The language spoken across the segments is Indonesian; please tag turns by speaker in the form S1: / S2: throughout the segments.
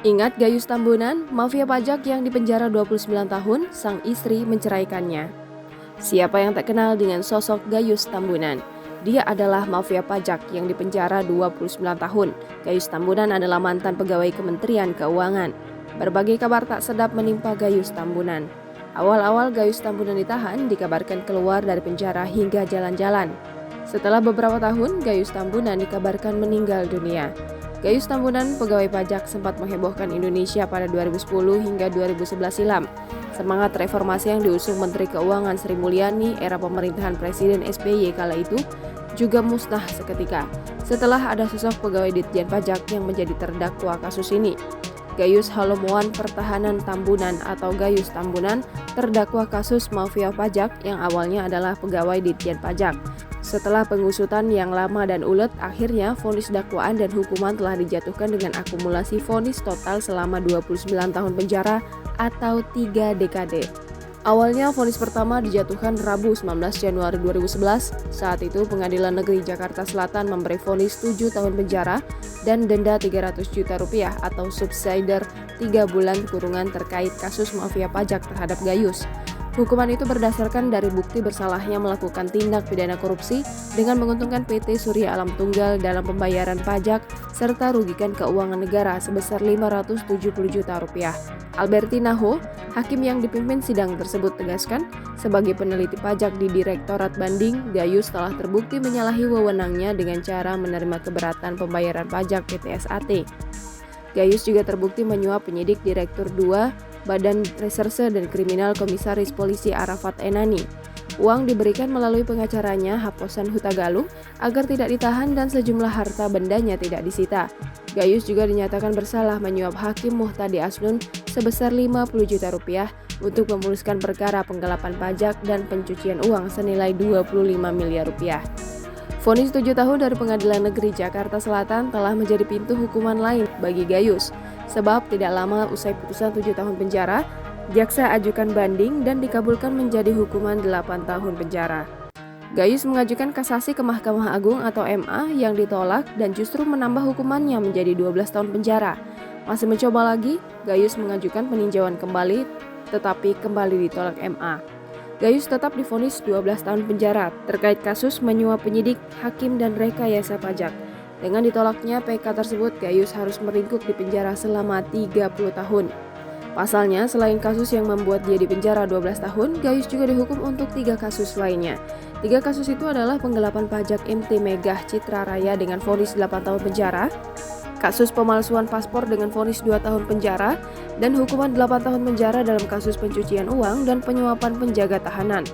S1: Ingat Gayus Tambunan, mafia pajak yang dipenjara 29 tahun, sang istri menceraikannya. Siapa yang tak kenal dengan sosok Gayus Tambunan? Dia adalah mafia pajak yang dipenjara 29 tahun. Gayus Tambunan adalah mantan pegawai Kementerian Keuangan. Berbagai kabar tak sedap menimpa Gayus Tambunan. Awal-awal Gayus Tambunan ditahan, dikabarkan keluar dari penjara hingga jalan-jalan. Setelah beberapa tahun, Gayus Tambunan dikabarkan meninggal dunia. Gayus Tambunan, pegawai pajak, sempat menghebohkan Indonesia pada 2010 hingga 2011 silam. Semangat reformasi yang diusung Menteri Keuangan Sri Mulyani era pemerintahan Presiden SBY kala itu juga musnah seketika setelah ada sosok pegawai Ditjen Pajak yang menjadi terdakwa kasus ini. Gayus Halomoan Pertahanan Tambunan atau Gayus Tambunan terdakwa kasus mafia pajak yang awalnya adalah pegawai Ditjen Pajak. Setelah pengusutan yang lama dan ulet, akhirnya vonis dakwaan dan hukuman telah dijatuhkan dengan akumulasi vonis total selama 29 tahun penjara atau 3 dekade. Awalnya vonis pertama dijatuhkan Rabu 19 Januari 2011. Saat itu Pengadilan Negeri Jakarta Selatan memberi vonis 7 tahun penjara dan denda 300 juta rupiah atau subsidiar 3 bulan kurungan terkait kasus mafia pajak terhadap Gayus. Hukuman itu berdasarkan dari bukti bersalahnya melakukan tindak pidana korupsi dengan menguntungkan PT Surya Alam Tunggal dalam pembayaran pajak serta rugikan keuangan negara sebesar 570 juta rupiah. Albertina Ho, hakim yang dipimpin sidang tersebut tegaskan, sebagai peneliti pajak di Direktorat Banding, Gayus telah terbukti menyalahi wewenangnya dengan cara menerima keberatan pembayaran pajak PT SAT. Gayus juga terbukti menyuap penyidik Direktur 2 Badan Reserse dan Kriminal Komisaris Polisi Arafat Enani. Uang diberikan melalui pengacaranya Haposan Hutagalung agar tidak ditahan dan sejumlah harta bendanya tidak disita. Gayus juga dinyatakan bersalah menyuap Hakim Muhtadi Asnun sebesar 50 juta rupiah untuk memuluskan perkara penggelapan pajak dan pencucian uang senilai 25 miliar rupiah. Vonis 7 tahun dari Pengadilan Negeri Jakarta Selatan telah menjadi pintu hukuman lain bagi Gayus. Sebab tidak lama usai putusan 7 tahun penjara, jaksa ajukan banding dan dikabulkan menjadi hukuman 8 tahun penjara. Gayus mengajukan kasasi ke Mahkamah Agung atau MA yang ditolak dan justru menambah hukumannya menjadi 12 tahun penjara. Masih mencoba lagi, Gayus mengajukan peninjauan kembali tetapi kembali ditolak MA. Gayus tetap divonis 12 tahun penjara terkait kasus menyuap penyidik, hakim, dan rekayasa pajak. Dengan ditolaknya PK tersebut, Gayus harus meringkuk di penjara selama 30 tahun. Pasalnya, selain kasus yang membuat dia di penjara 12 tahun, Gayus juga dihukum untuk 3 kasus lainnya. 3 kasus itu adalah penggelapan pajak MT Megah Citra Raya dengan vonis 8 tahun penjara, kasus pemalsuan paspor dengan vonis 2 tahun penjara, dan hukuman 8 tahun penjara dalam kasus pencucian uang dan penyuapan penjaga tahanan.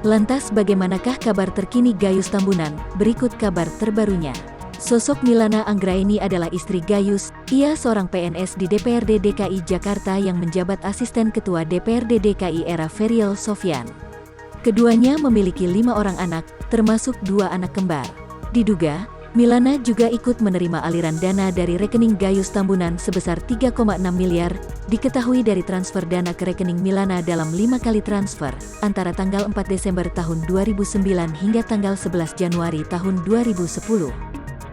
S2: Lantas bagaimanakah kabar terkini Gayus Tambunan? Berikut kabar terbarunya. Sosok Milana Anggraeni adalah istri Gayus. Ia seorang PNS di DPRD DKI Jakarta yang menjabat asisten ketua DPRD DKI era Ferial Sofyan. Keduanya memiliki 5 orang anak, termasuk 2 anak kembar. Diduga, Milana juga ikut menerima aliran dana dari rekening Gayus Tambunan sebesar 3,6 miliar, diketahui dari transfer dana ke rekening Milana dalam 5 kali transfer, antara tanggal 4 Desember tahun 2009 hingga tanggal 11 Januari tahun 2010.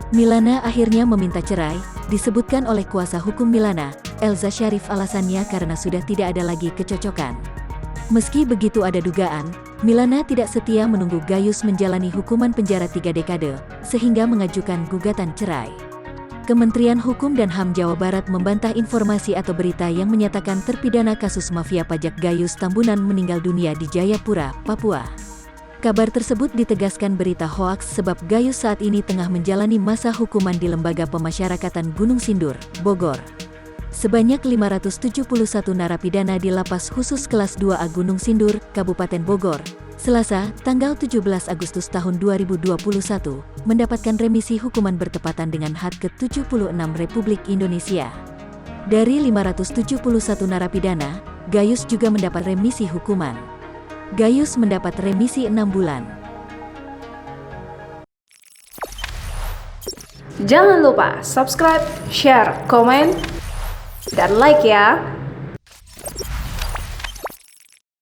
S2: Milana akhirnya meminta cerai, disebutkan oleh kuasa hukum Milana, Elza Syarif alasannya karena sudah tidak ada lagi kecocokan. Meski begitu ada dugaan, Milana tidak setia menunggu Gayus menjalani hukuman penjara 3 dekade, sehingga mengajukan gugatan cerai. Kementerian Hukum dan HAM Jawa Barat membantah informasi atau berita yang menyatakan terpidana kasus mafia pajak Gayus Tambunan meninggal dunia di Jayapura, Papua. Kabar tersebut ditegaskan berita hoaks sebab Gayus saat ini tengah menjalani masa hukuman di Lembaga Pemasyarakatan Gunung Sindur, Bogor. Sebanyak 571 narapidana di Lapas Khusus Kelas 2A Gunung Sindur, Kabupaten Bogor, Selasa, tanggal 17 Agustus tahun 2021, mendapatkan remisi hukuman bertepatan dengan HUT ke-76 Republik Indonesia. Dari 571 narapidana, Gayus juga mendapat remisi hukuman. Gayus mendapat remisi 6 bulan.
S1: Jangan lupa subscribe, share, komen, dan like ya!